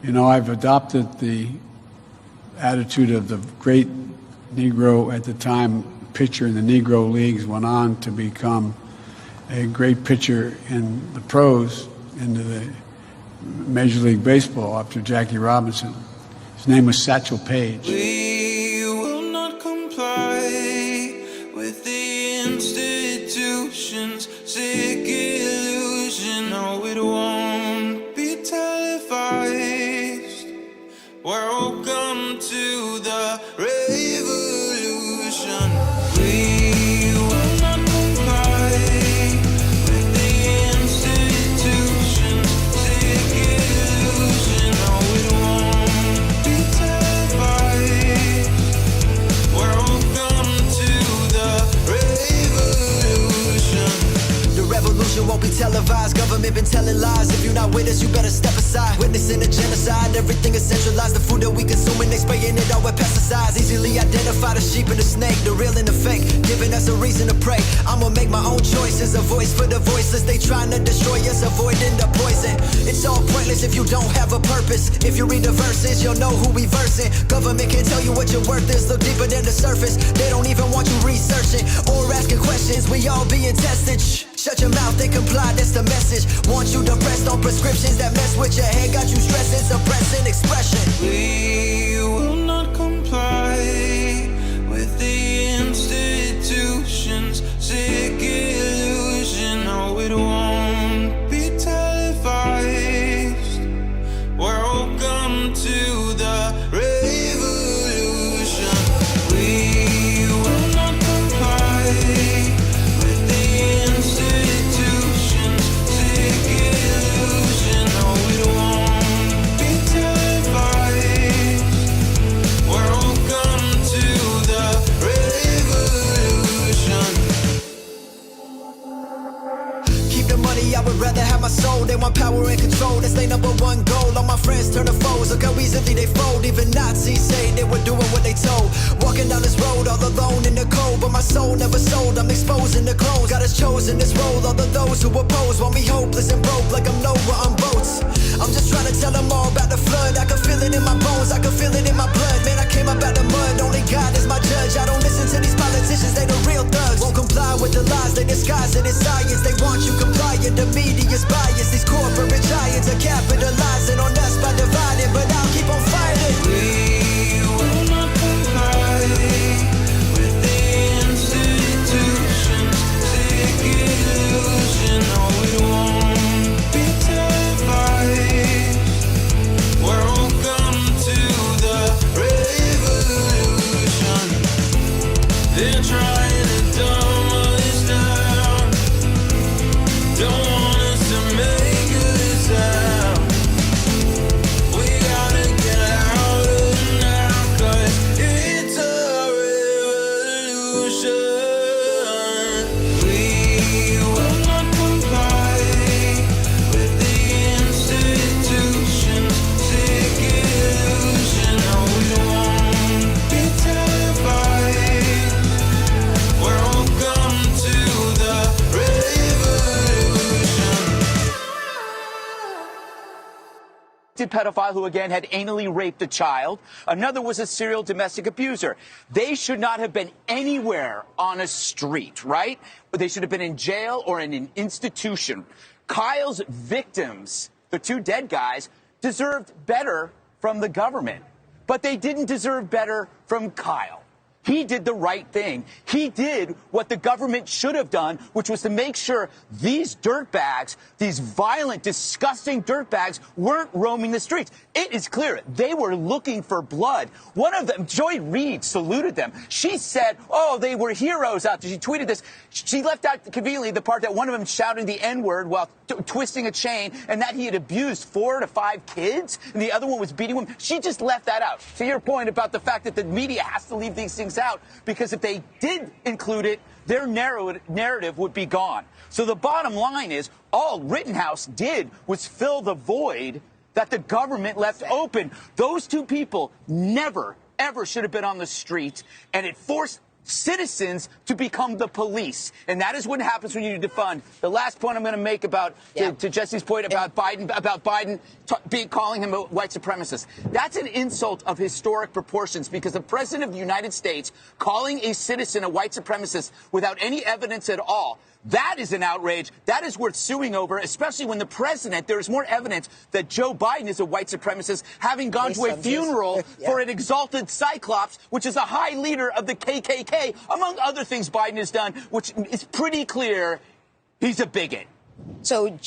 You know, I've adopted the attitude of the great Negro at the time pitcher in the Negro Leagues, went on to become a great pitcher in the pros, into the Major League Baseball after Jackie Robinson. His name was Satchel Paige. We will not comply with the institution's sick illusion. No, it won't be televised. Welcome to the revolution. We will not comply with the institution's sick illusion. No, it won't be televised. Welcome to the revolution. The revolution won't be televised. Government been telling lies. If you're not with us, you better step aside. Witnessing a genocide. Everything is centralized. The food that we consuming, they spraying it all with pesticides. Easily identify the sheep and the snake, the real and the fake, giving us a reason to pray. I'ma make my own choices. A voice for the voiceless. They trying to destroy us, avoiding the poison. It's all pointless if you don't have a purpose. If you read the verses, you'll know who we versing. Government can tell you what your worth is. Look deeper than the surface. They don't even want you researching or asking questions. We all being tested. Shh. Shut your mouth, they comply, that's the message. Want you depressed on prescriptions that mess with your head. Got you stressing, suppressing expression. We will not comply with the institution's sick illusion. No, it won't be televised. Welcome to the revolution. We will not comply with the institution's sick illusion. No, it won't be televised. Welcome to the revolution. Keep the money, I would rather have my soul. They want power and control, that's their number one goal. All my friends turn to foes, look how easily they fold. Even Nazis say they were doing what they told. Walking down this road all alone in the cold, but my soul never sold. I'm exposing the clones. God has chosen this role. All of those who oppose want me hopeless and broke, like I'm Noah on boats. I'm just trying to tell them all about the flood. I can feel it in my bones, I can feel it in my blood. Man, I came up out the mud, only God is my judge. I don't listen to these politicians, they the real thugs. Won't comply with the lies, they disguise it as science. They want you compliant, the media's bias. These corporate giants are capitalizing on us by dividing, but I'll keep on fighting. We will not comply with the institution's sick illusion. No, it won't be televised. Welcome to the revolution. They're trying to dumb us down. Don't want us to make a sound. We gotta get out of now, 'cause it's a revolution. We will not comply with the institution's sick illusion. No, we won't be televised. Welcome to the revolution. Pedophile who again had anally raped a child. Another was a serial domestic abuser. They should not have been anywhere on a street, right? They should have been in jail or in an institution. Kyle's victims, the two dead guys, deserved better from the government, but they didn't deserve better from Kyle. He did the right thing. He did what the government should have done, which was to make sure these dirtbags, these violent, disgusting dirtbags, weren't roaming the streets. It is clear they were looking for blood. One of them, Joy Reid, saluted them. She said, oh, they were heroes out there. She tweeted this. She left out conveniently the part that one of them shouting the N-word while twisting a chain, and that he had abused 4 to 5 kids, and the other one was beating women. She just left that out. To your point about the fact that the media has to leave these things out, because if they did include it, their narrative would be gone. So the bottom line is, all Rittenhouse did was fill the void that the government left open. Those two people never, ever should have been on the street, and it forced citizens to become the police. And that is what happens when you defund. The last point I'm going to make about to Jesse's point about Biden calling him a white supremacist. That's an insult of historic proportions, because the president of the United States calling a citizen a white supremacist without any evidence at all, that is an outrage. That is worth suing over, especially when the president, there is more evidence that Joe Biden is a white supremacist, having gone to a funeral for an exalted Cyclops, which is a high leader of the KKK, among other things Biden has done, which is pretty clear he's a bigot. So,